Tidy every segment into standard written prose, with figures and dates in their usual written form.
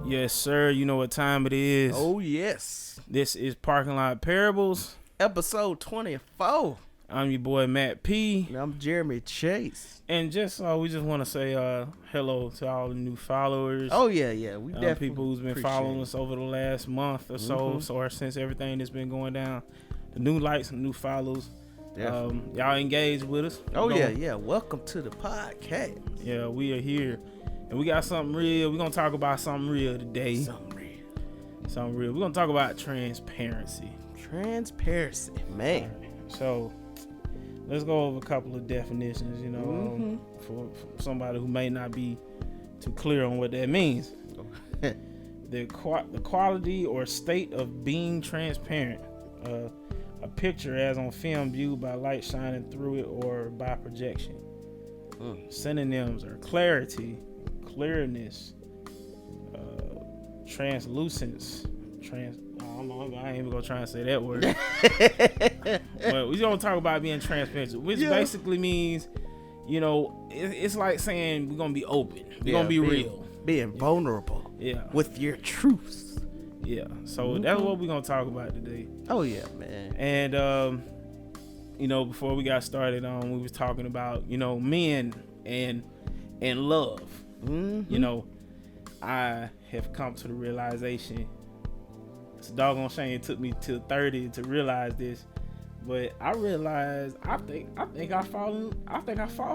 Yes, sir. You know what time it is. Oh, yes. This is Parking Lot Parables. Episode 24. I'm your boy, Matt P. And I'm Jeremy Chase. And we just want to say hello to all the new followers. Oh, yeah. We definitely people who's been following us over the last month or so, or since everything that's been going down. The new likes and new follows. Y'all engaged with us. Oh, yeah. Welcome to the podcast. Yeah, we are here. And we got something real. We're going to talk about something real today. Something real. We're going to talk about transparency. Transparency, man. So, let's go over a couple of definitions, for somebody who may not be too clear on what that means. The quality or state of being transparent. A picture as on film viewed by light shining through it or by projection. Synonyms are clarity, clearness, translucence, I don't know, I ain't even gonna try and say that word. But we're gonna talk about being transparent, which basically means, it's like saying we're gonna be open, we're gonna be real, being vulnerable, with your truths. So that's what we're gonna talk about today. Oh yeah, man. And before we got started we was talking about men and love. I have come to the realization, it's a doggone shame it took me till 30 to realize this, but I realized I think I fall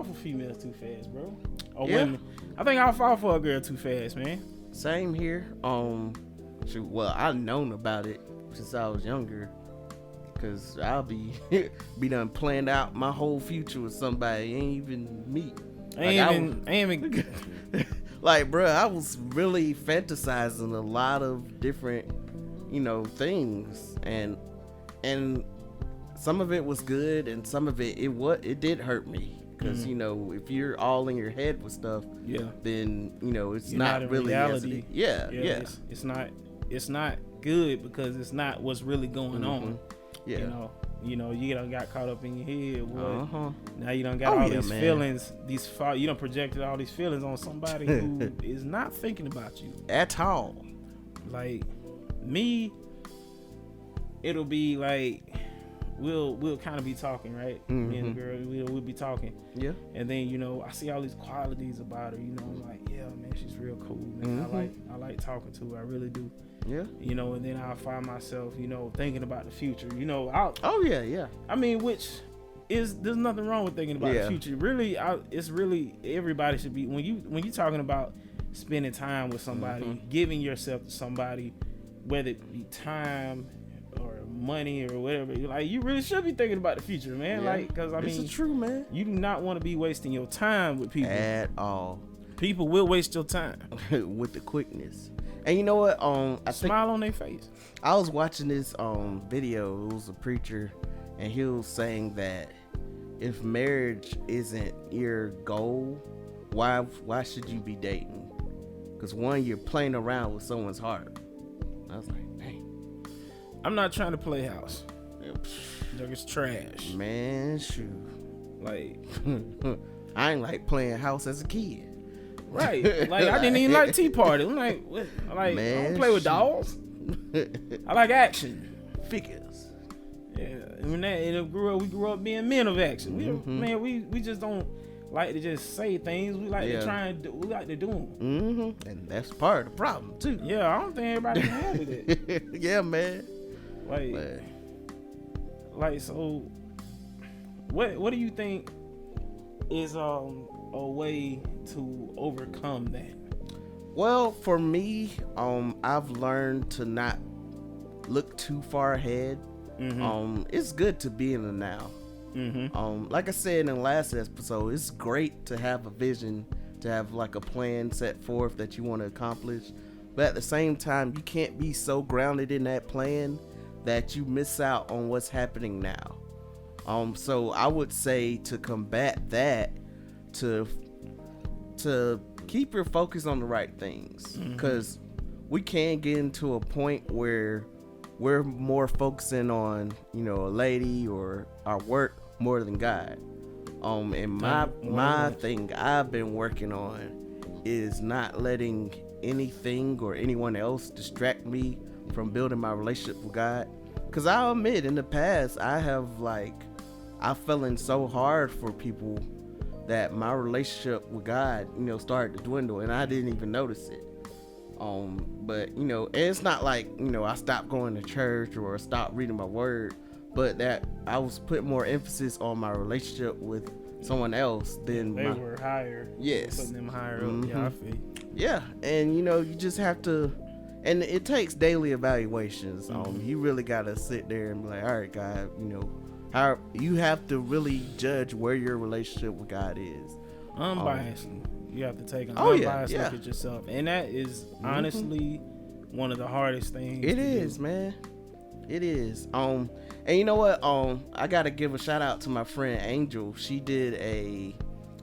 for females too fast, bro. Or women. I think I fall for a girl too fast, man. Same here. Well, I've known about it since I was younger, cause I'll be done planned out my whole future with somebody ain't even me. Like, bro, I was really fantasizing a lot of different, things, and some of it was good, and some of it did hurt me, because if you're all in your head with stuff, then it's you're not really reality. It's not good, because it's not what's really going on. You done got caught up in your head. Now you done got all these feelings. You done projected all these feelings on somebody who is not thinking about you at all. Like me, it'll be like we'll kind of be talking, right? Me and the girl, we'll be talking. Yeah. And then I see all these qualities about her. I'm like, yeah, man, she's real cool, man. I like talking to her. I really do. Yeah. And then I'll find myself, thinking about the future. I mean, which is, there's nothing wrong with thinking about the future. Really, it's really, everybody should be, when you talking about spending time with somebody, giving yourself to somebody, whether it be time or money or whatever, you really should be thinking about the future, man. Because this is true, man. You do not want to be wasting your time with people at all. People will waste your time with the quickness. And you know what? Smile on their face. I was watching this video. It was a preacher, and he was saying that if marriage isn't your goal, why should you be dating? Because one, you're playing around with someone's heart. I was like, dang. I'm not trying to play house. It's trash. Man, shoot. Like, I ain't like playing house as a kid. Right, like I didn't even like Tea Party. I'm like, what? I don't play with dolls. I like action figures. Yeah, and we grew up being men of action. We just don't like to just say things. We like to try and we like to do them. And that's part of the problem too. Yeah, I don't think everybody can handle it. Yeah, man. Like so. What do you think is a way to overcome that? Well, for me, I've learned to not look too far ahead. It's good to be in the now. Like I said in the last episode, it's great to have a vision, to have like a plan set forth that you want to accomplish, but at the same time, you can't be so grounded in that plan that you miss out on what's happening now. So I would say to combat that, to keep your focus on the right things, because we can get into a point where we're more focusing on, you know, a lady or our work more than God. And my thing I've been working on is not letting anything or anyone else distract me from building my relationship with God. Cause I'll admit, in the past, I fell in so hard for people that my relationship with God, you know, started to dwindle, and I didn't even notice it. But you know, it's not like, you know, I stopped going to church or stopped reading my word, but that I was putting more emphasis on my relationship with someone else than they were higher. Yes, putting them higher up. Yeah, I feel. Yeah, and you know, you just have to, and it takes daily evaluations. You really gotta sit there and be like, all right, God, you know, how you have to really judge where your relationship with God is. Unbiasedly. You have to take an unbiased look at yourself. And that is honestly one of the hardest things. It is, man. It is. And you know what? I gotta give a shout out to my friend Angel. She did a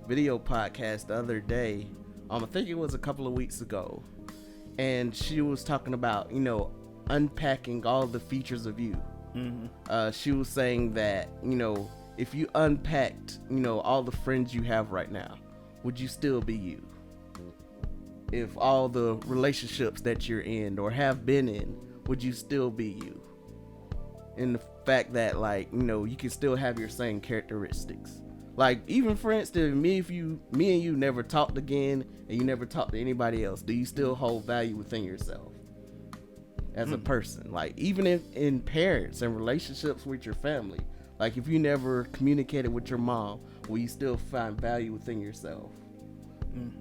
video podcast the other day. I think it was a couple of weeks ago. And she was talking about, you know, unpacking all the features of you. She was saying that, you know, if you unpacked, you know, all the friends you have right now, would you still be you? If all the relationships that you're in or have been in, would you still be you? And the fact that, like, you know, you can still have your same characteristics. Like, even for instance, me and you never talked again, and you never talked to anybody else, do you still hold value within yourself as a person? Like, even in parents and relationships with your family, like, if you never communicated with your mom, will you still find value within yourself?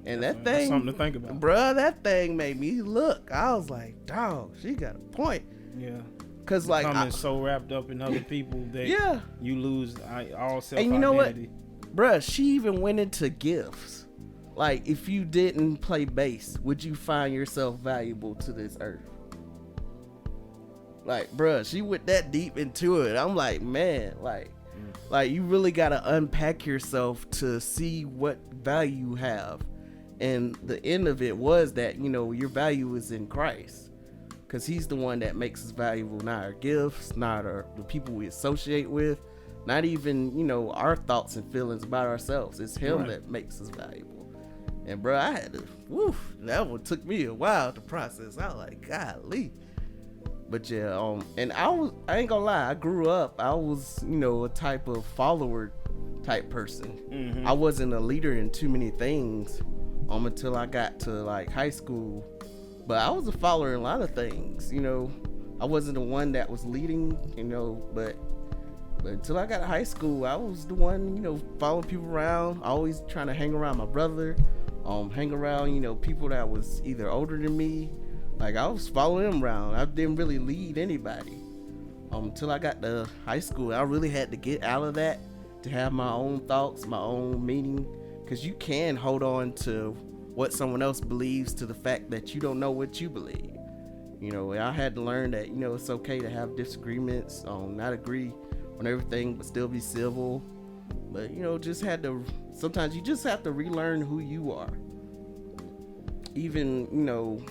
And that thing, that's something to think about, bruh. That thing made me look. I was like, dog, she got a point. Yeah. Cause like I'm so wrapped up in other people that you lose all self-identity. And you know what, bruh? She even went into gifts. Like, if you didn't play bass, would you find yourself valuable to this earth? Like, bruh, she went that deep into it. I'm like, man, like you really gotta unpack yourself to see what value you have. And the end of it was that, you know, your value is in Christ, because he's the one that makes us valuable, not our gifts, not the people we associate with, not even, you know, our thoughts and feelings about ourselves. It's him that makes us valuable. And bro, I had to, that one took me a while to process. I was like, golly. But yeah, and I ain't gonna lie, I grew up, I was, you know, a type of follower type person. I wasn't a leader in too many things until I got to like high school. But I was a follower in a lot of things, you know. I wasn't the one that was leading, you know, but until I got to high school, I was the one, you know, following people around, always trying to hang around my brother, hang around, you know, people that was either older than me. Like, I was following them around. I didn't really lead anybody. Until I got to high school, I really had to get out of that to have my own thoughts, my own meaning. Because you can hold on to what someone else believes to the fact that you don't know what you believe. You know, I had to learn that, you know, it's okay to have disagreements, not agree on everything, but still be civil. But, you know, sometimes you just have to relearn who you are. Even, you know,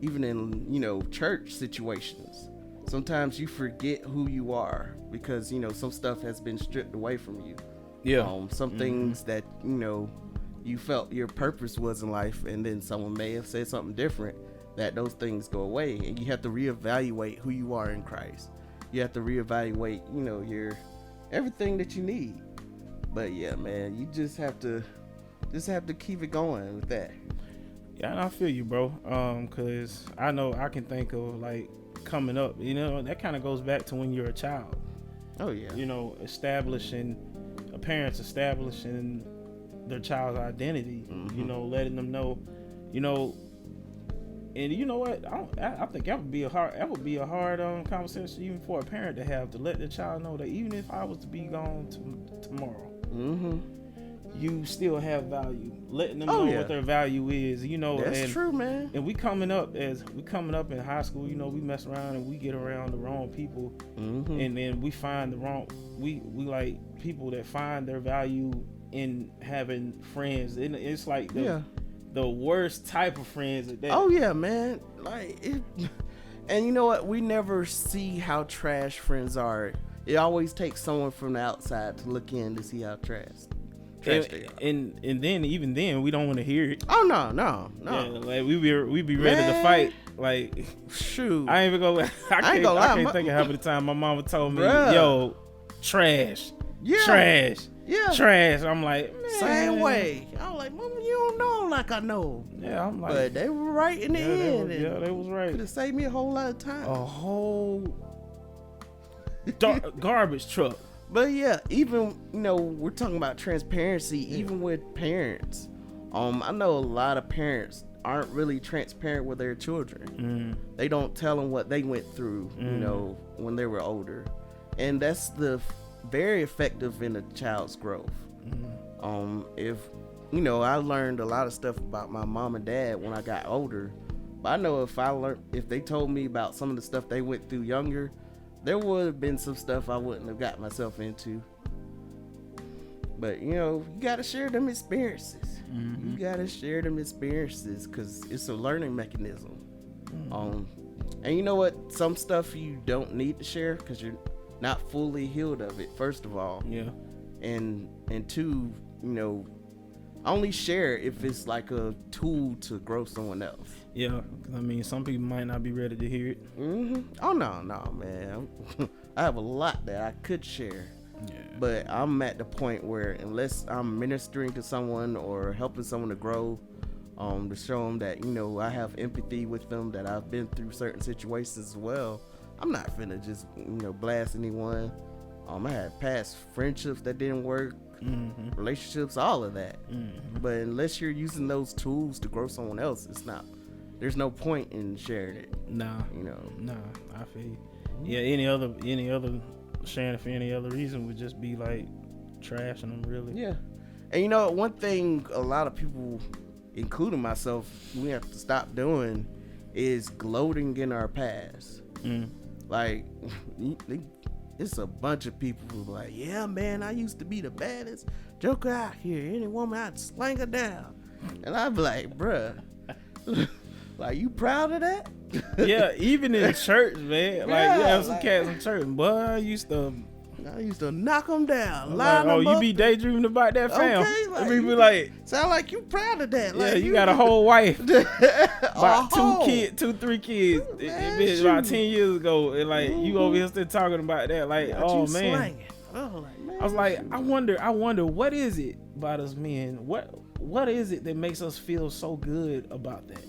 even in, you know, church situations, sometimes you forget who you are because, you know, some stuff has been stripped away from you. Some things that, you know, you felt your purpose was in life, and then someone may have said something different, that those things go away, and you have to reevaluate who you are in Christ. You have to reevaluate, you know, your everything that you need. But yeah, man, you just have to keep it going with that. Yeah, and I feel you, bro. Cause I know I can think of like coming up, you know, that kind of goes back to when you're a child. Oh yeah. You know, parents establishing their child's identity. You know, letting them know, you know, and you know what? I think that would be a hard conversation even for a parent to have, to let the child know that even if I was to be gone tomorrow, you still have value. Letting them know what their value is, you know. That's true, man. And we coming up in high school, you know, we mess around and we get around the wrong people, and then we find we like people that find their value in having friends. And it's like the worst type of friends at that. Oh yeah, man. And you know what? We never see how trash friends are. It always takes someone from the outside to look in to see how trash they are. And then even then we don't want to hear it. Oh no. Yeah, like we be ready to fight. Like shoot. I ain't even gonna. I can't think of how many times my mama told me, "Yo, trash, trash, trash." I'm like, man. Same way. I'm like, Mama, you don't know like I know. Yeah, I'm like, but they were right in the end. They was right. Could have saved me a whole lot of time. A whole garbage truck. But yeah, even we're talking about transparency, even with parents. I know a lot of parents aren't really transparent with their children. They don't tell them what they went through, when they were older, and that's very effective in a child's growth. If I learned a lot of stuff about my mom and dad when I got older, but I know if they told me about some of the stuff they went through younger, there would have been some stuff I wouldn't have got myself into. But you gotta share them experiences. You gotta share them experiences because it's a learning mechanism. And you know what? Some stuff you don't need to share because you're not fully healed of it. First of all, and two, only share if it's like a tool to grow someone else. Yeah, I mean, some people might not be ready to hear it. Oh no, man. I have a lot that I could share. Yeah. But I'm at the point where unless I'm ministering to someone or helping someone to grow, to show them that I have empathy with them, that I've been through certain situations as well, I'm not finna just blast anyone. I had past friendships that didn't work, relationships, all of that. But unless you're using those tools to grow someone else, there's no point in sharing it. Nah, I feel you. Yeah, any other sharing for any other reason would just be like trashing them, really. Yeah. And one thing a lot of people, including myself, we have to stop doing is gloating in our past. Like, it's a bunch of people who are like, yeah, man, I used to be the baddest joker out here. Any woman, I'd slang her down. And I'd be like, bruh, like, you proud of that? Yeah, even in church, man. Like, you have some cats in church. Boy, I used to knock them down. Like, you be daydreaming about that, fam. Okay, like, be like, sound like you proud of that. Yeah, like, you got a whole wife. About 3 kids. It been about 10 years ago. And like, you over here still talking about that. Like, oh man. I was like, I wonder what is it about us men? What is it that makes us feel so good about that?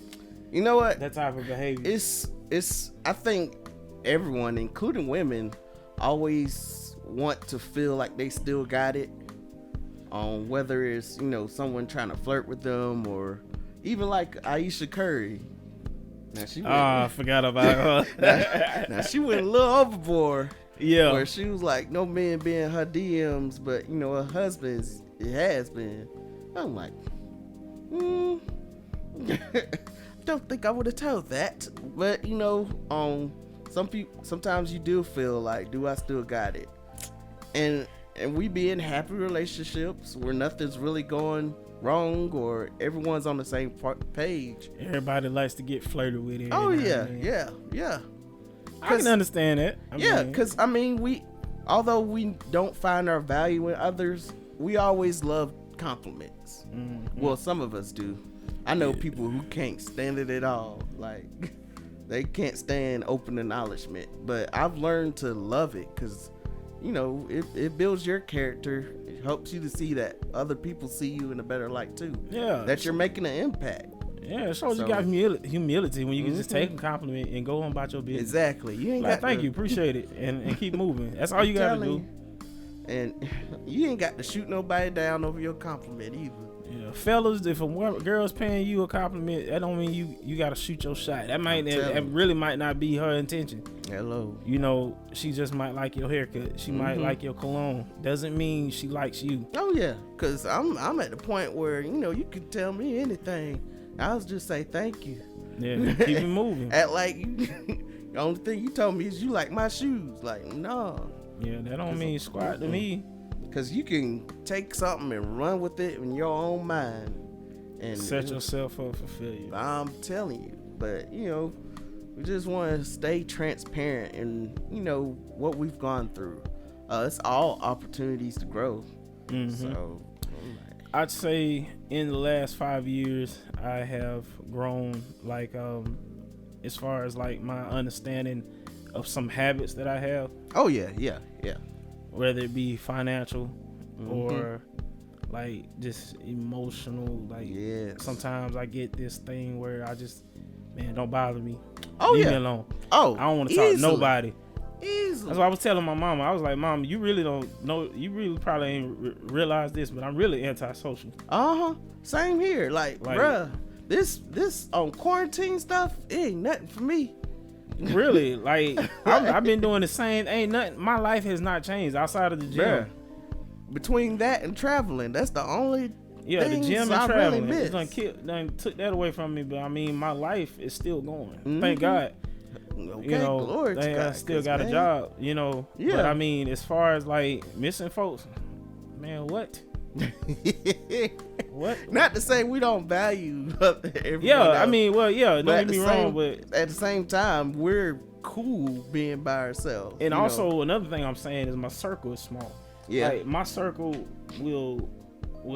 You know what? That type of behavior. It's I think everyone, including women, always want to feel like they still got it. Whether it's, someone trying to flirt with them or even like Aisha Curry. Now she I forgot about her. now she went a little overboard. Yeah. Where she was like, no men be in her DMs, but her husband's, it has been. I'm like, don't think I would have told that. But sometimes you do feel like, do I still got it? And we be in happy relationships where nothing's really going wrong or everyone's on the same page. Everybody likes to get flirted with it. Oh yeah. I can understand it. Because although we don't find our value in others, we always love compliments. Well, some of us do. I know people who can't stand it at all. Like, they can't stand open acknowledgement. But I've learned to love it because, it builds your character. It helps you to see that other people see you in a better light too. Yeah. That you're making an impact. Yeah, it shows you got humility when you can just take a compliment and go on about your business. Exactly. You ain't got thank you, appreciate it, and keep moving. That's all you got to do. And you ain't got to shoot nobody down over your compliment either. Yeah, fellas, if a girl's paying you a compliment, that don't mean you gotta shoot your shot. That really might not be her intention. Hello. She just might like your haircut. She might like your cologne. Doesn't mean she likes you. Oh yeah, cause I'm at the point where you can tell me anything. I'll just say thank you. Yeah, keep it moving. Act like the only thing you told me is you like my shoes. Like, no. Yeah, that don't mean squat to me. Because you can take something and run with it in your own mind. and set yourself up for failure. I'm telling you, but you know, we just want to stay transparent and you know what we've gone through. It's all opportunities to grow. So I'd say in the last 5 years I have grown, like as far as like my understanding of some habits that I have. Oh yeah. Whether it be financial or like just emotional, like sometimes I get this thing where I just, man, don't bother me. Leave me alone. I don't want to talk to nobody. Easily. That's what I was telling my mama. I was like, Mom, you really don't know, you really probably ain't realize this, but I'm really antisocial. Same here. Like bruh, this quarantine stuff, it ain't nothing for me. Really, like I've been doing the same. Ain't nothing. My life has not changed outside of the gym. Bruh, between that and traveling, that's the only the gym and traveling. It's done took that away from me. But I mean, my life is still going. Thank God. Okay, you know, Lord, I still got a job. You know. Yeah. But I mean, as far as like missing folks, man, what? What? Not to say we don't value everyone else. I mean, well, don't get me wrong, but at the same time, we're cool being by ourselves. And also, another thing I'm saying is my circle is small. Yeah, like my circle will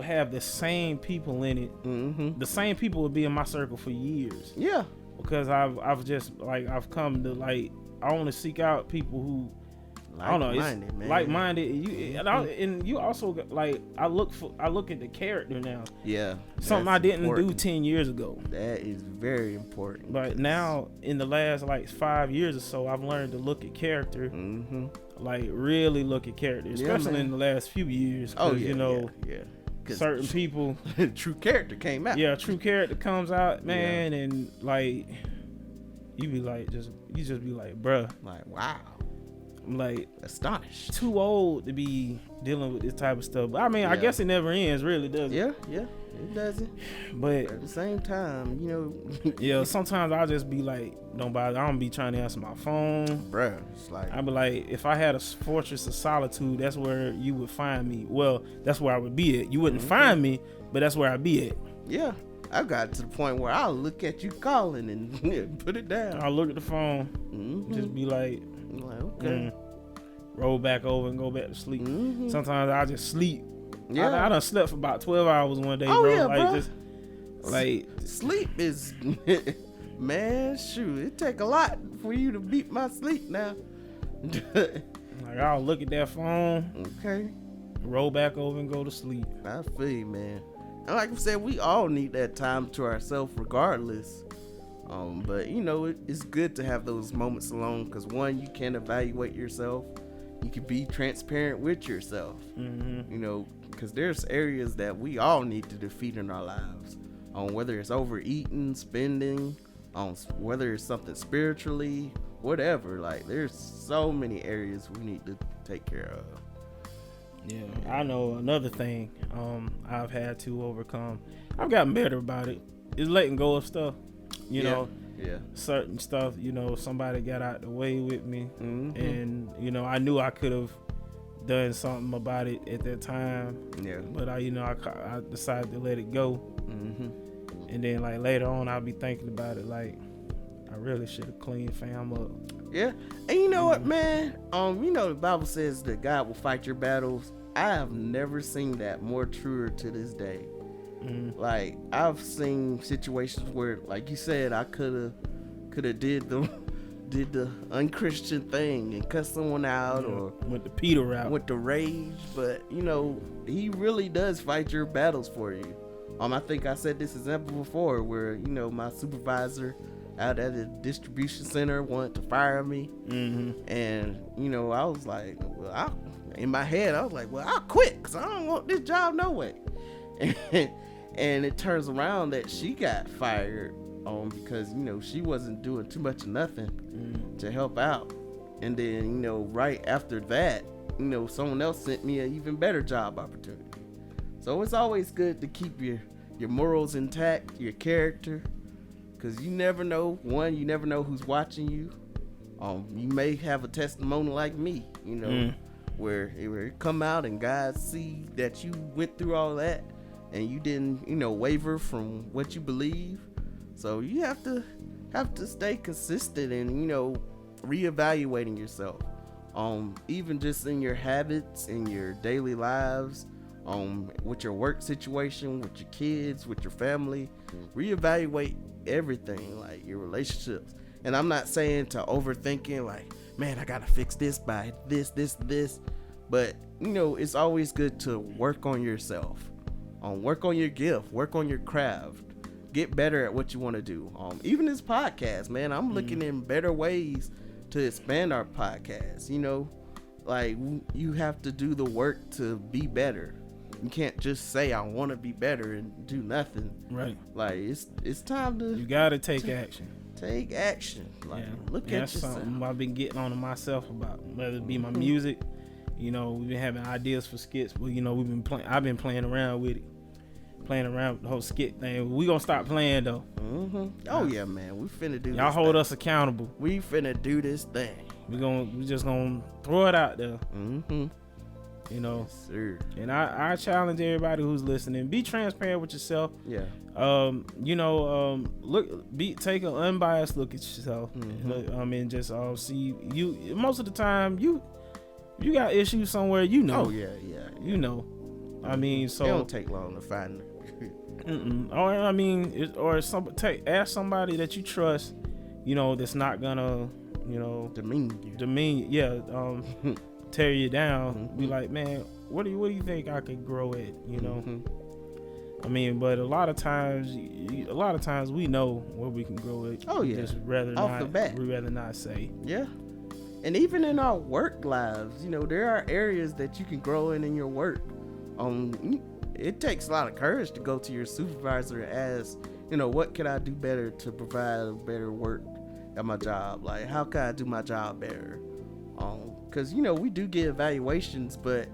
have the same people in it. The same people will be in my circle for years. Yeah, because I've just like I've come to like I want to seek out people who like-minded. And you also like I look at the character now. Yeah, something I didn't do 10 years ago. That is very important. But now in the last like 5 years or so, I've learned to look at character. Like really look at character, especially in the last few years. Certain people, true character came out. Yeah, true character comes out, man, and like you be like, just be like, bruh, like wow. I'm like astonished. Too old to be dealing with this type of stuff. But I mean, I guess it never ends, really, does it? Yeah, it doesn't. But at the same time, you know. Sometimes I'll just be like, don't bother. I don't be trying to answer my phone. Bruh, it's like. I'd be like, if I had a fortress of solitude, that's where you would find me. Well, that's where I would be at. You wouldn't find me, but that's where I'd be at. Yeah. I got to the point where I'll look at you calling and put it down. I'll look at the phone, just be like, okay. Roll back over and go back to sleep. Sometimes I just sleep. Yeah, I done slept for about 12 hours one day, bro. Yeah, like bro. Just like sleep is man, shoot, it take a lot for you to beat my sleep now. Like I'll look at that phone, okay, roll back over and go to sleep. I feel you, man. And like I said, we all need that time to ourselves regardless. But you know, it's good to have those moments alone because one, you can evaluate yourself. You can be transparent with yourself. You know, because there's areas that we all need to defeat in our lives. Whether it's overeating, spending, whether it's something spiritually, whatever. Like there's so many areas we need to take care of. Yeah, I know another thing I've had to overcome. I've gotten better about it. Is letting go of stuff. You know, certain stuff. You know, somebody got out the way with me, and you know, I knew I could have done something about it at that time. Yeah, but I decided to let it go. And then like later on, I'll be thinking about it. Like I really should have cleaned fam up. Yeah, and you know what, man? You know the Bible says that God will fight your battles. I have never seen that more truer to this day. Like I've seen situations where, like you said, I could have did the unchristian thing and cut someone out or went the Peter route, with the rage. But you know, He really does fight your battles for you. I think I said this example before, where you know my supervisor out at the distribution center wanted to fire me, and you know I was like, well, in my head I was like, well, I'll quit because I don't want this job no way. And it turns around that she got fired because you know she wasn't doing too much of nothing to help out. And then you know right after that, you know someone else sent me an even better job opportunity. So it's always good to keep your morals intact, your character, because you never know. One, you never know who's watching you. You may have a testimony like me, where it come out and God see that you went through all that, and you didn't, waver from what you believe. So you have to stay consistent and, reevaluating yourself. Even just in your habits, in your daily lives, with your work situation, with your kids, with your family, reevaluate everything, like your relationships. And I'm not saying to overthinking, like, man, I gotta fix this by this, but it's always good to work on yourself, work on your gift, work on your craft, get better at what you want to do. Even this podcast, man, I'm looking in better ways to expand our podcast. Like, you have to do the work to be better. You can't just say I want to be better and do nothing. Right. Like, it's time to. You gotta take action. Take action. Like, look at that's yourself. Something I've been getting on to myself about, whether it be my music. We've been having ideas for skits, but I've been playing around with it. Playing around with the whole skit thing. We gonna stop playing though. Oh yeah, man. We finna do. Y'all hold us accountable. We finna do this thing. We just gonna throw it out there. Yes, sir. And I challenge everybody who's listening. Be transparent with yourself. Yeah. Take an unbiased look at yourself. And just see you. Most of the time, you got issues somewhere. Oh yeah. I mean, so it don't take long to find. Ask somebody that you trust. That's not gonna, demean you. Yeah. Tear you down. Be like, man, what do you think I could grow at? I mean, but a lot of times we know where we can grow at. Oh yeah. Just rather off not, the bat. we rather not say. Yeah. And even in our work lives, there are areas that you can grow in your work. It takes a lot of courage to go to your supervisor and ask, what can I do better to provide a better work at my job? Like, how can I do my job better? Because, we do get evaluations, but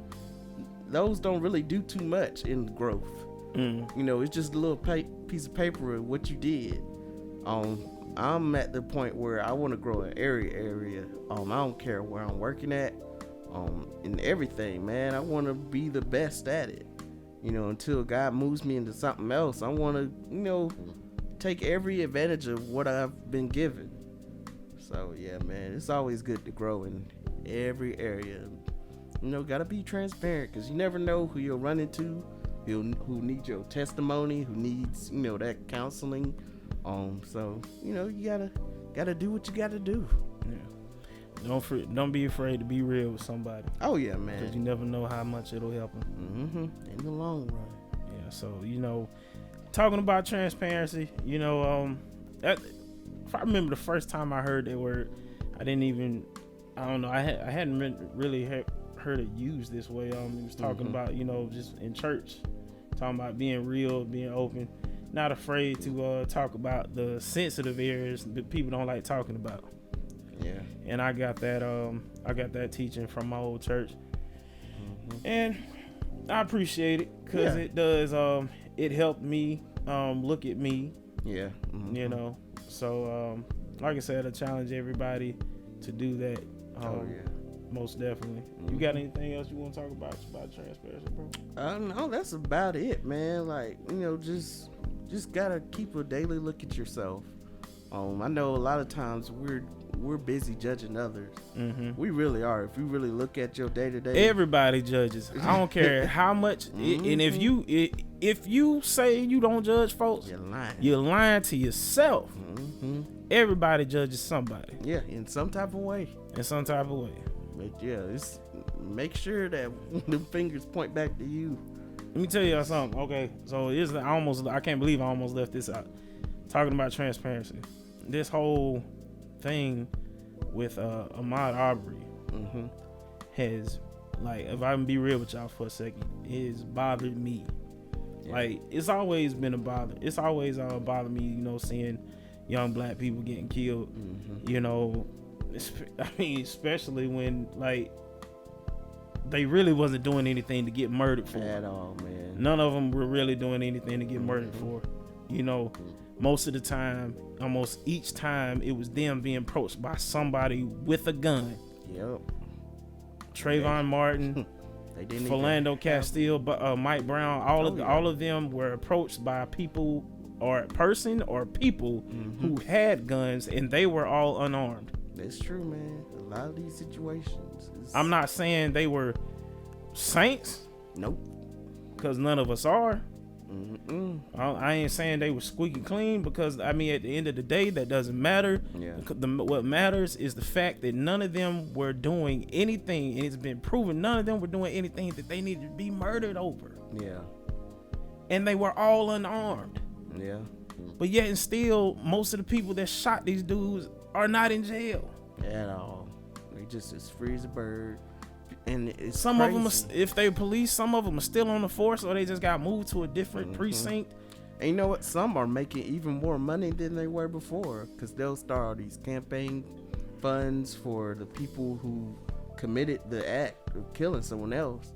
those don't really do too much in growth. It's just a little piece of paper of what you did. I'm at the point where I want to grow in every area. I don't care where I'm working at, in everything, man. I want to be the best at it. Until God moves me into something else, I want to, take every advantage of what I've been given. So yeah, man, it's always good to grow in every area. Gotta be transparent, because you never know who you'll run into, who needs your testimony, who needs, that counseling. So, you gotta do what you gotta do. Yeah. Don't be afraid to be real with somebody. Oh yeah, man. Because you never know how much it'll help them. In the long run. Yeah. So, talking about transparency, if I remember the first time I heard that word, I don't know, I hadn't really heard it used this way. He was talking about, just in church, talking about being real, being open, not afraid to talk about the sensitive areas that people don't like talking about. Yeah. And I got that teaching from my old church, and I appreciate it, because it does. It helped me look at me. Yeah. So like I said, I challenge everybody to do that. Most definitely. You got anything else you want to talk about transparency, bro? No, that's about it, man. Like, just gotta keep a daily look at yourself. I know a lot of times we're busy judging others. We really are. If you really look at your day to day, everybody judges. I don't care how much. And if you say you don't judge folks, you're lying to yourself. Everybody judges somebody. Yeah, in some type of way. But yeah, it's make sure that the fingers point back to you. Let me tell you something. Okay, so I can't believe I almost left this out. Talking about transparency, this whole thing with Ahmaud Arbery has, like, if I can be real with y'all for a second, has bothered me. Yeah. Like, it's always been a bother. It's always bothered me, seeing young black people getting killed. Especially when, like, they really wasn't doing anything to get murdered for. At all, man. None of them were really doing anything to get murdered for. Most of the time, almost each time, it was them being approached by somebody with a gun. Yep. Trayvon Martin, They didn't. Philando Castile, Mike Brown, all of them were approached by people or person or people who had guns, and they were all unarmed. That's true, man. A lot of these situations. I'm not saying they were saints. Nope. Because none of us are. I ain't saying they were squeaky clean, because I mean, at the end of the day, that doesn't matter. Yeah. What matters is the fact that none of them were doing anything, and it's been proven none of them were doing anything that they needed to be murdered over. Yeah. And they were all unarmed. Yeah. But yet and still, most of the people that shot these dudes are not in jail at all. They just as free as a bird. And it's some crazy. of them, if they police, some of them are still on the force, or they just got moved to a different precinct. And you know what? Some are making even more money than they were before, because they'll start all these campaign funds for the people who committed the act of killing someone else.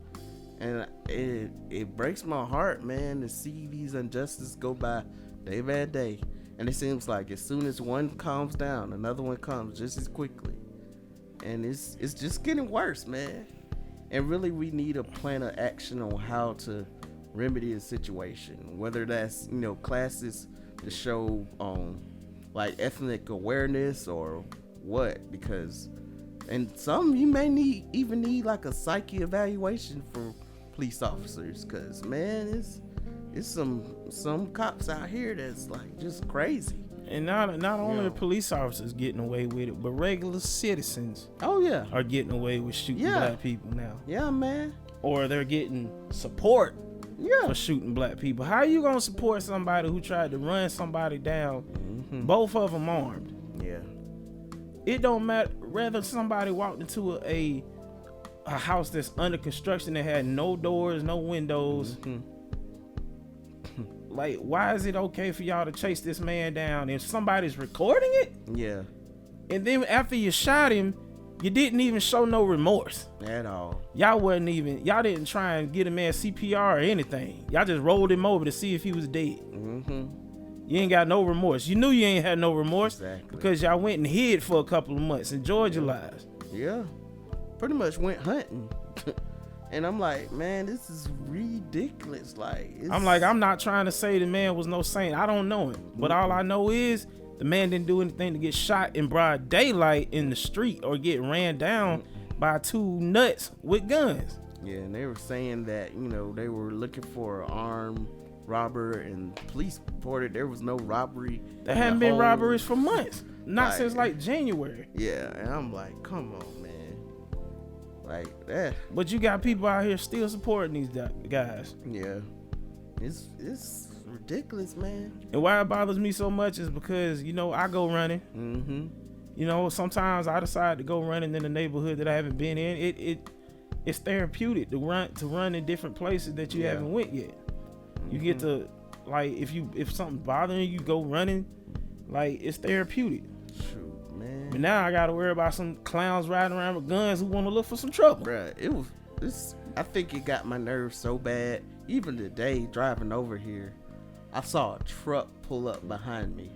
And it breaks my heart, man, to see these injustices go by day by day. And it seems like as soon as one calms down, another one comes just as quickly. And it's just getting worse, man. And really, we need a plan of action on how to remedy the situation. Whether that's, classes to show like ethnic awareness or what. Because, and some you may even need like a psyche evaluation for police officers. Because, man, it's some cops out here that's like just crazy. And not only the police officers getting away with it, but regular citizens are getting away with shooting black people now. Yeah, man. Or they're getting support for shooting black people. How are you going to support somebody who tried to run somebody down, both of them armed? Yeah. It don't matter. Rather somebody walked into a house that's under construction that had no doors, no windows. Like, why is it okay for y'all to chase this man down if somebody's recording it? Yeah. And then after you shot him, you didn't even show no remorse at all. Y'all didn't try and get a man CPR or anything. Y'all just rolled him over to see if he was dead. You ain't got no remorse. You knew you ain't had no remorse because y'all went and hid for a couple of months, enjoyed your lives. Yeah. Pretty much went hunting. And I'm like, man, this is ridiculous. I'm not trying to say the man was no saint. I don't know him. But all I know is the man didn't do anything to get shot in broad daylight in the street or get ran down by two nuts with guns. Yeah, and they were saying that, they were looking for an armed robber, and police reported there was no robbery. There hadn't been robberies for months. Not since January. Yeah, and I'm like, come on, man. Like that. But you got people out here still supporting these guys. Yeah. It's ridiculous, man. And why it bothers me so much is because, I go running. Sometimes I decide to go running in the neighborhood that I haven't been in. It's therapeutic to run in different places that you haven't went yet. You get to, if something's bothering you, go running. It's therapeutic. True. Man. But now I gotta worry about some clowns riding around with guns who want to look for some trouble. Bruh, I think it got my nerves so bad. Even today, driving over here, I saw a truck pull up behind me.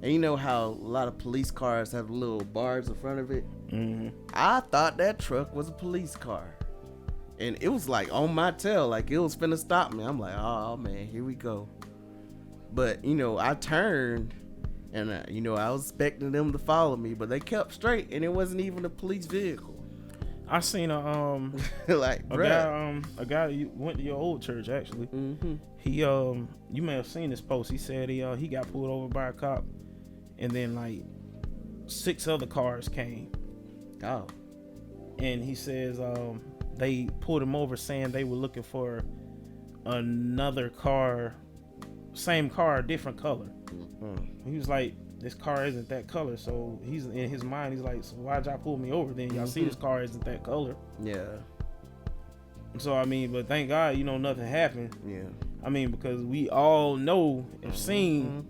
And you know how a lot of police cars have little bars in front of it? I thought that truck was a police car. And it was on my tail, it was finna stop me. I'm like, oh man, here we go. But, I turned. And, I was expecting them to follow me, but they kept straight, and it wasn't even a police vehicle. I seen a guy you went to your old church, actually. He, you may have seen this post. He said he got pulled over by a cop, and then 6 other cars came. Oh. And he says they pulled him over saying they were looking for another car, same car, different color. He was like, this car isn't that color. So he's in his mind, he's like, so why'd y'all pull me over then? Y'all see this car isn't that color. Yeah. So but thank God, nothing happened. Yeah. Because we all know and seen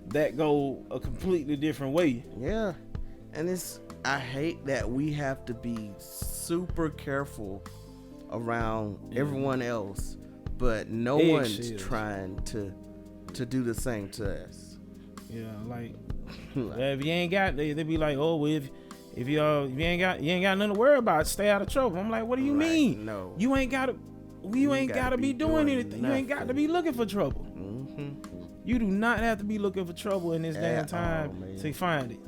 that go a completely different way. Yeah. And I hate that we have to be super careful around everyone else, but no one's trying to do the same to us. Yeah, if you ain't got, they be like, oh, well, if you ain't got nothing to worry about, stay out of trouble. I'm like, what do you mean? No, you ain't gotta be doing anything. You ain't got to be looking for trouble. Mm-hmm. You do not have to be looking for trouble in this damn time to find it.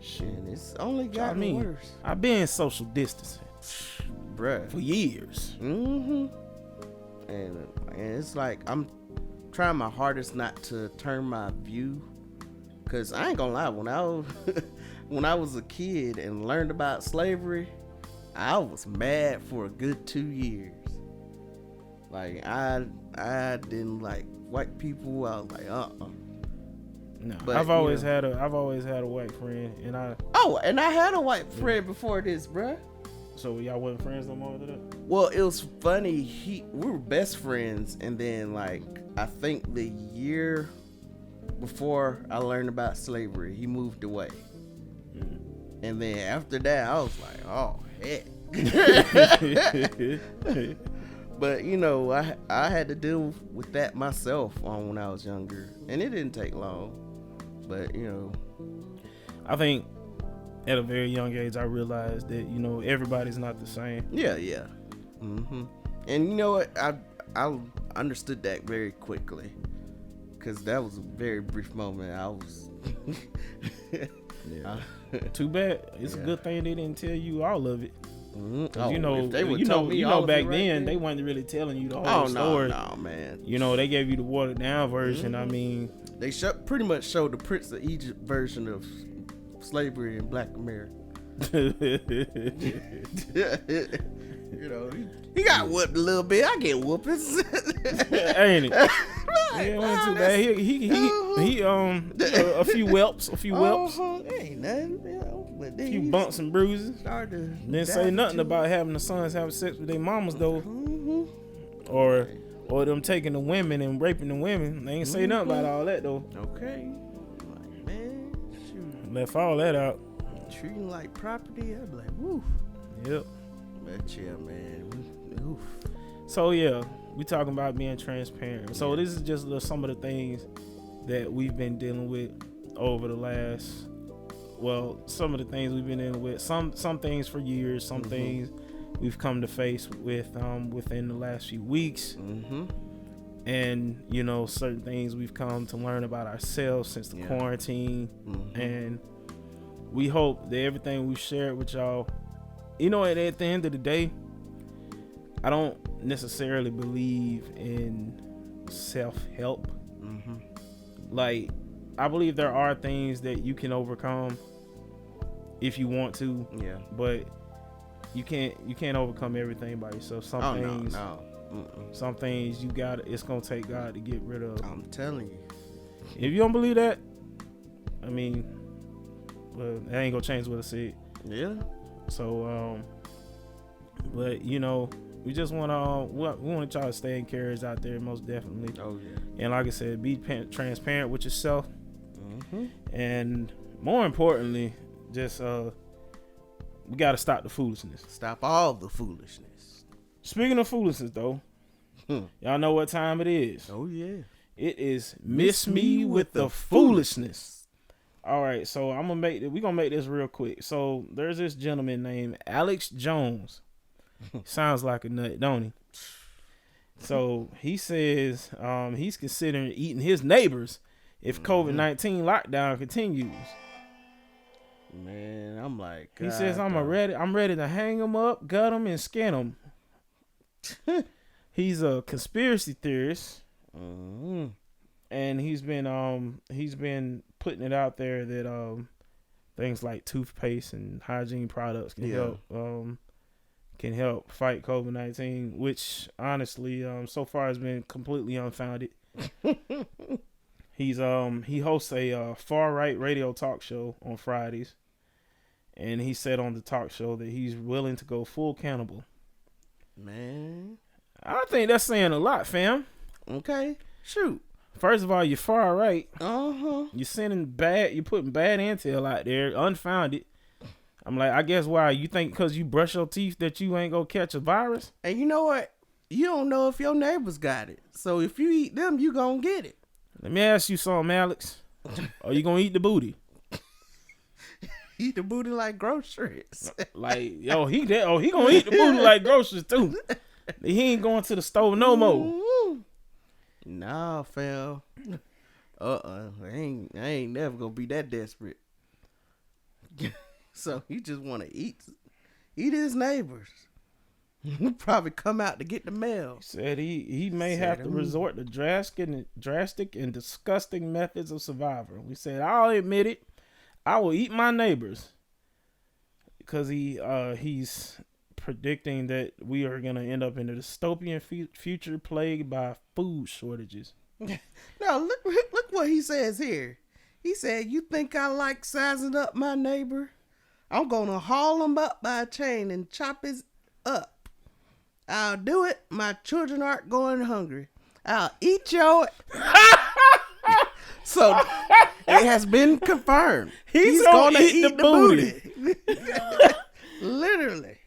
Shit, it's only gotten worse. I've been social distancing, bruh, for years. And it's like I'm trying my hardest not to turn my view, cause I ain't gonna lie, when I was a kid and learned about slavery, I was mad for a good 2 years. Like I didn't like white people. I was like, No, but, I've always had a white friend, and I had a white friend before this, bruh. So y'all wasn't friends no more after that? Well, it was funny. We were best friends, and then like I think the year before I learned about slavery, he moved away, and then after that, I was like, oh heck. But you know, I had to deal with that myself when I was younger, and it didn't take long. But you know, I think at a very young age, I realized that everybody's not the same. Yeah. Mm-hmm. And you know what? I understood that very quickly, because that was a very brief moment. I was. Too bad. It's a good thing they didn't tell you all of it. Mm-hmm. If they would back then they weren't really telling you the whole story. No, man. They gave you the watered down version. Mm-hmm. I mean, they pretty much showed the Prince of Egypt version of slavery in Black America. He got whooped a little bit. I get whoopings. Ain't it? Yeah, wasn't too bad. He a few whelps. Ain't nothing. But a few bumps and bruises. Didn't say nothing about having the sons having sex with their mamas though, or them taking the women and raping the women. They ain't say nothing about all that though. Okay, like, man, shoot. Left all that out. Treating like property. I'm like, woo. Yep. But yeah, man. Oof. So yeah, we talking about being transparent. So this is just some of the things that we've been dealing with over the last. Well, some of the things we've been dealing with. Some things for years. Some things we've come to face with within the last few weeks. And certain things we've come to learn about ourselves since the quarantine. And we hope that everything we've shared with y'all. At the end of the day, I don't necessarily believe in self-help. Like, I believe there are things that you can overcome if you want to. Yeah. But you can't overcome everything by yourself. Some things it's gonna take God to get rid of. I'm telling you. If you don't believe that, I mean, well, that ain't gonna change what I said. Yeah. So but we just want y'all to stay encouraged out there, most definitely. Oh yeah. And like I said, be transparent with yourself. And more importantly, just we got to stop the foolishness. Stop all the foolishness. Speaking of foolishness, though, y'all know what time it is. Oh yeah, it is Miss Me with the Foolishness. All right, so we're gonna make this real quick. So there's this gentleman named Alex Jones. Sounds like a nut, don't he? So he says he's considering eating his neighbors if COVID-19 lockdown continues. Man, I'm like, he says I'm ready to hang him up, gut him, and skin him. He's a conspiracy theorist, and he's been putting it out there that things like toothpaste and hygiene products can help fight COVID-19, which honestly so far has been completely unfounded. He hosts a far right radio talk show on Fridays, and he said on the talk show that he's willing to go full cannibal. Man, I think that's saying a lot, fam. Okay, shoot. First of all, you're far right. You're putting bad intel out there, unfounded. I'm like, I guess why you think because you brush your teeth that you ain't gonna catch a virus? And you know what? You don't know if your neighbors got it. So if you eat them, you gonna get it. Let me ask you something, Alex. Are you gonna eat the booty? Eat the booty like groceries. Like, yo, he gonna eat the booty like groceries too. He ain't going to the store no more. Nah, fam. I ain't never gonna be that desperate. So he just want to eat his neighbors. He'll probably come out to get the mail. He said he may have to resort to drastic and disgusting methods of survival. We said, I'll admit it. I will eat my neighbors. Because he's predicting that we are going to end up in a dystopian future plagued by food shortages. No, look what he says here. He said, you think I like sizing up my neighbor? I'm going to haul him up by a chain and chop his up. I'll do it. My children aren't going hungry. I'll eat your... So, it has been confirmed. He's going to eat the booty. Literally.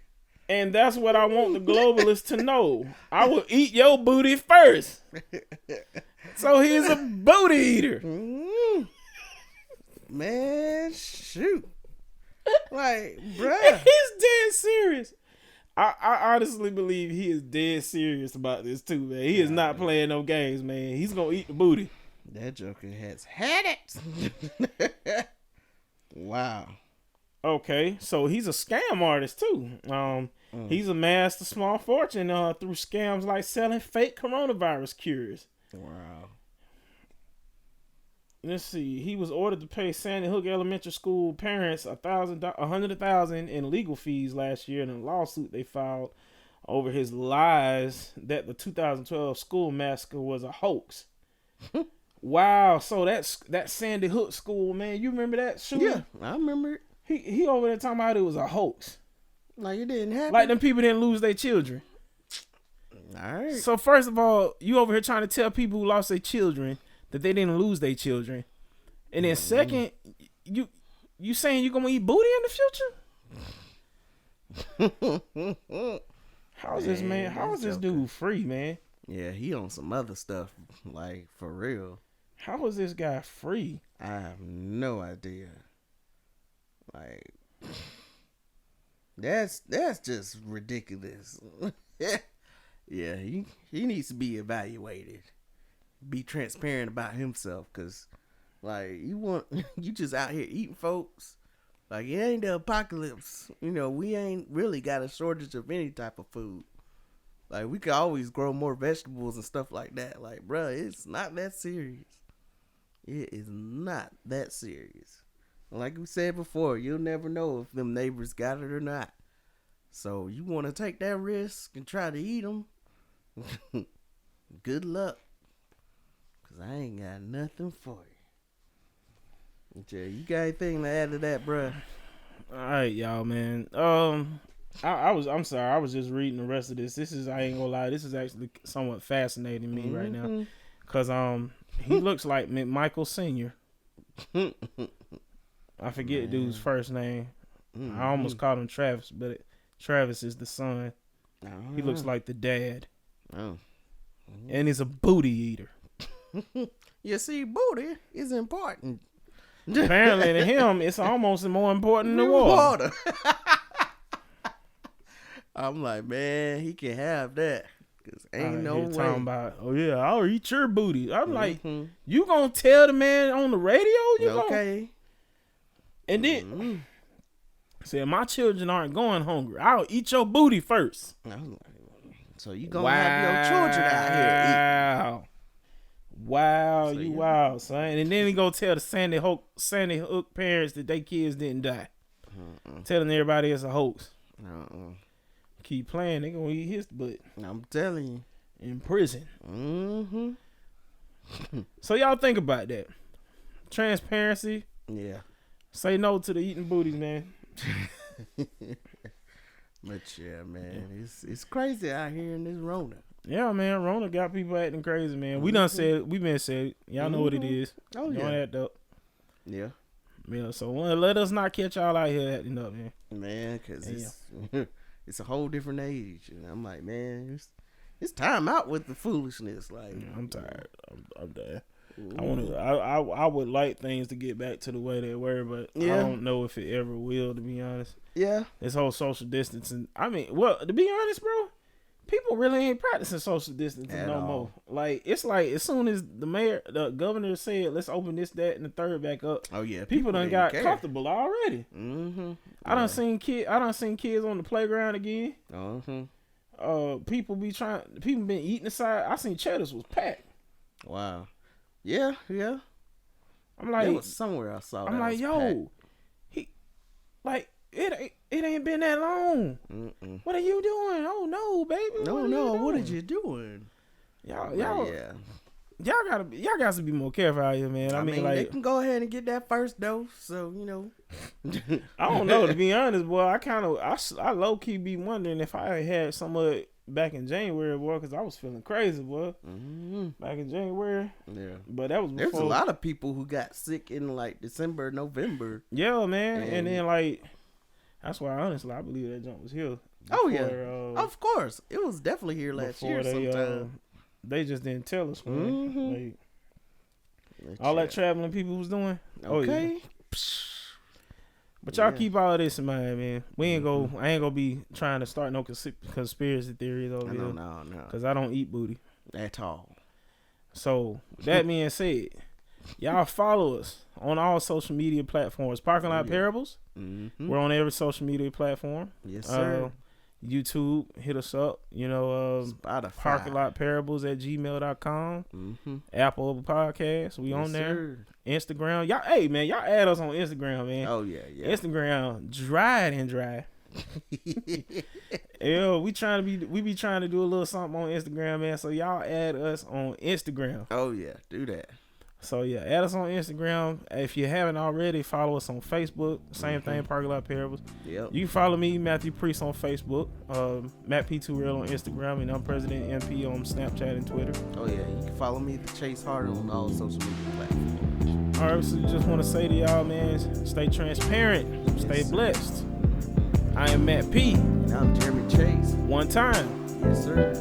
And that's what I want the globalists to know. I will eat your booty first. So he's a booty eater. Man, shoot. Like, bruh. He's dead serious. I honestly believe he is dead serious about this too, man. He is not playing no games, man. He's gonna eat the booty. That joker has had it. Wow. Okay, so he's a scam artist too. He's amassed a small fortune through scams like selling fake coronavirus cures. Wow. Let's see. He was ordered to pay Sandy Hook Elementary School parents $100,000 in legal fees last year in a lawsuit they filed over his lies that the 2012 school massacre was a hoax. Wow. So that Sandy Hook school, man. You remember that shooting? Yeah, I remember it. He over there talking about it was a hoax. Like it didn't happen. Like them people didn't lose their children. All right. So first of all, you over here trying to tell people who lost their children that they didn't lose their children, and then second, you saying you gonna eat booty in the future? How is this man? How is this dude free, man? Yeah, he on some other stuff, like for real. How is this guy free? I have no idea. Like, that's just ridiculous. Yeah, he needs to be evaluated. Be transparent about himself, cause like you just out here eating folks. Like it ain't the apocalypse. You know, we ain't really got a shortage of any type of food. Like we could always grow more vegetables and stuff like that. Like, bruh, it's not that serious. It is not that serious. Like we said before, you'll never know if them neighbors got it or not. So you want to take that risk and try to eat them? Good luck. Cause I ain't got nothing for you. Yeah, you got anything to add to that, bruh? All right, y'all, man. I'm sorry. I was just reading the rest of this. I ain't gonna lie. This is actually somewhat fascinating me right now, cause he looks like Michael Sr. I forget dude's first name. I almost called him Travis, but Travis is the son. He looks like the dad. And he's a booty eater. You see, booty is important. Apparently to him, it's almost more important than water. I'm like, man, he can have that. Cause ain't no way. Talking about, oh yeah, I'll eat your booty. I'm like, you gonna tell the man on the radio? Okay. And then said, my children aren't going hungry. I'll eat your booty first. So you gonna have your children out here eating. Wow, so you wild, son. And then he go tell the Sandy Hook parents that their kids didn't die. Telling everybody it's a hoax. Keep playing, they gonna eat his butt. I'm telling you. In prison. So y'all think about that. Transparency. Yeah. Say no to the eating booties, man. But yeah, man, it's crazy out here in this Rona. Yeah, man, Rona got people acting crazy, man. We done said, we been said, y'all know what it is. Oh yeah. Don't act up. Yeah. Yeah. So let us not catch y'all out here acting up, man. Man, cause it's a whole different age, and I'm like, man, it's time out with the foolishness. Like, I'm tired. I'm done. I would like things to get back to the way they were, but I don't know if it ever will, to be honest. Yeah. This whole social distancing. I mean, well, to be honest, bro, people really ain't practicing social distancing no more. Like, it's like as soon as the governor said, let's open this, that, and the third back up. Oh yeah, people done got comfortable already. Mm-hmm. I done seen kids on the playground again. People been eating aside. I seen Cheddar's was packed. Wow. Yeah. I'm like, it was somewhere I saw. I'm like, yo, packed. It ain't been that long. Mm-mm. What are you doing? Oh no, baby. No. What are you doing? Y'all got to be more careful out here, man. I mean, like, they can go ahead and get that first dose, so you know. I don't know, to be honest, boy. I low key be wondering if I had some of it back in January, boy, because I was feeling crazy, boy. Mm-hmm. Back in January. Yeah. But that was before. There's a lot of people who got sick in like December, November. Yeah, man. And then like, that's why honestly I believe that jump was here. Of course, it was definitely here last year. Sometime. They just didn't tell us, man. Mm-hmm. All that traveling people was doing. Okay. Oh, yeah. But y'all keep all of this in mind, man. I ain't gonna be trying to start no conspiracy theories over here. No. Because I don't eat booty at all. So that being said, y'all follow us on all social media platforms. Parking Lot Parables. Mm-hmm. We're on every social media platform. Yes, sir. YouTube, hit us up. Spotify. Parking Lot Parables at gmail.com. Mm-hmm. Apple Podcasts. We on there. Sir. Instagram. Y'all add us on Instagram, man. Oh, yeah. Instagram, dry and dry. Yo, we be trying to do a little something on Instagram, man. So y'all add us on Instagram. Oh, yeah. Do that. So yeah, add us on Instagram. If you haven't already, follow us on Facebook. Same thing, Parking Lot Parables. Yep. You can follow me, Matthew Priest, on Facebook, Matt P2Real on Instagram, and I'm President MP on Snapchat and Twitter. Oh yeah, you can follow me, Chase Harder, on all social media platforms. All right, so just want to say to y'all, man, stay transparent, stay blessed. I am Matt P. And I'm Jeremy Chase. One time. Yes, sir.